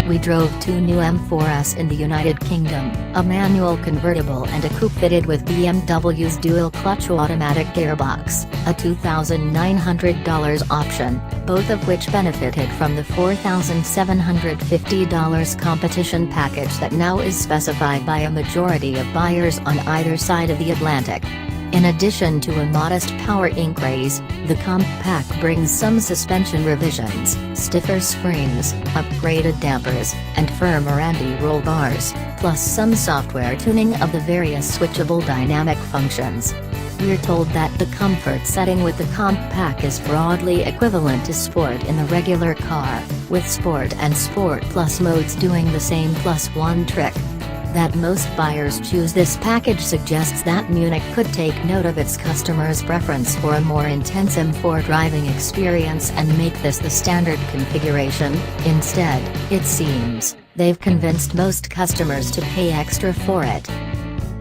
We drove two new M4s in the United Kingdom, a manual convertible and a coupe fitted with BMW's dual-clutch automatic gearbox, a $2,900 option, both of which benefited from the $4,750 competition package that now is specified by a majority of buyers on either side of the Atlantic. In addition to a modest power increase, the compact brings some suspension revisions, stiffer springs, upgraded dampers, and firmer anti-roll bars, plus some software tuning of the various switchable dynamic functions. We're told that the comfort setting with the compact is broadly equivalent to Sport in the regular car, with Sport and Sport Plus modes doing the same +1 trick. That most buyers choose this package suggests that Munich could take note of its customers' preference for a more intense M4 driving experience and make this the standard configuration. Instead, it seems, they've convinced most customers to pay extra for it.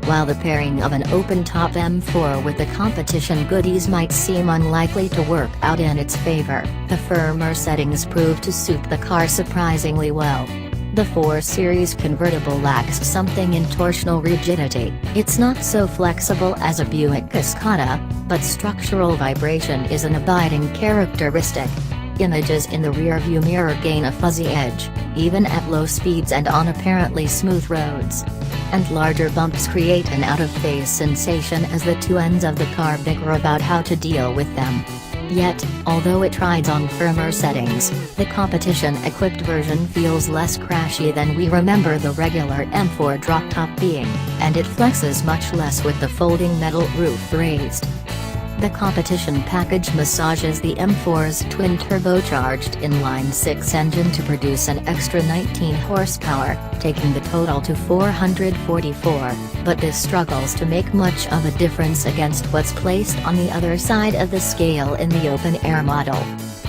While the pairing of an open-top M4 with the competition goodies might seem unlikely to work out in its favor, the firmer settings prove to suit the car surprisingly well. The 4 Series convertible lacks something in torsional rigidity. It's not so flexible as a Buick Cascada, but structural vibration is an abiding characteristic. Images in the rearview mirror gain a fuzzy edge, even at low speeds and on apparently smooth roads. And larger bumps create an out-of-phase sensation as the two ends of the car bicker about how to deal with them. Yet, although it rides on firmer settings, the competition-equipped version feels less crashy than we remember the regular M4 drop-top being, and it flexes much less with the folding metal roof raised. The competition package massages the M4's twin-turbocharged inline-6 engine to produce an extra 19 horsepower, taking the total to 444, but this struggles to make much of a difference against what's placed on the other side of the scale in the open-air model.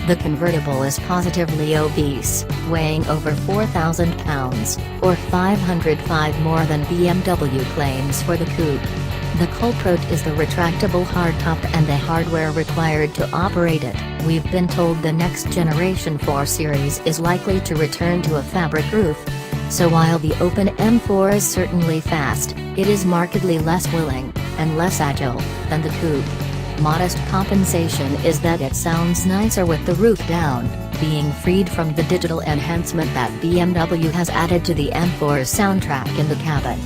The convertible is positively obese, weighing over 4,000 pounds, or 505 more than BMW claims for the coupe. The culprit is the retractable hardtop and the hardware required to operate it. We've been told the next generation 4 Series is likely to return to a fabric roof. So while the open M4 is certainly fast, it is markedly less willing, and less agile, than the coupe. Modest compensation is that it sounds nicer with the roof down, being freed from the digital enhancement that BMW has added to the M4's soundtrack in the cabin.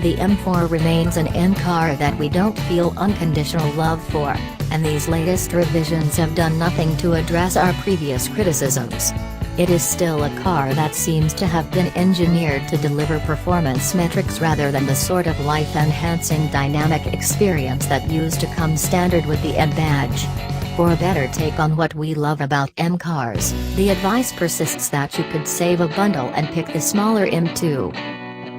The M4 remains an N car that we don't feel unconditional love for, and these latest revisions have done nothing to address our previous criticisms. It is still a car that seems to have been engineered to deliver performance metrics rather than the sort of life-enhancing dynamic experience that used to come standard with the M badge. For a better take on what we love about M cars, the advice persists that you could save a bundle and pick the smaller M2.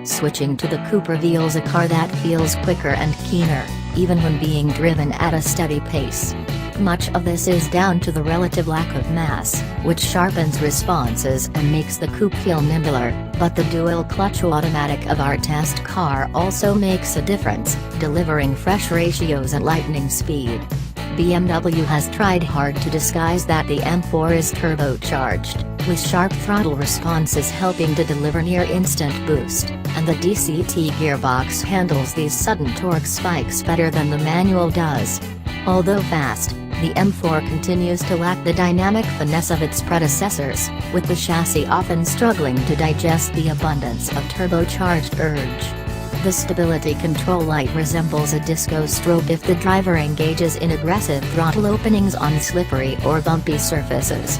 Switching to the coupe reveals a car that feels quicker and keener, even when being driven at a steady pace. Much of this is down to the relative lack of mass, which sharpens responses and makes the coupe feel nimbler, but the dual-clutch automatic of our test car also makes a difference, delivering fresh ratios at lightning speed. BMW has tried hard to disguise that the M4 is turbocharged, with sharp throttle responses helping to deliver near-instant boost, and the DCT gearbox handles these sudden torque spikes better than the manual does. Although fast, the M4 continues to lack the dynamic finesse of its predecessors, with the chassis often struggling to digest the abundance of turbocharged urge. The stability control light resembles a disco strobe if the driver engages in aggressive throttle openings on slippery or bumpy surfaces.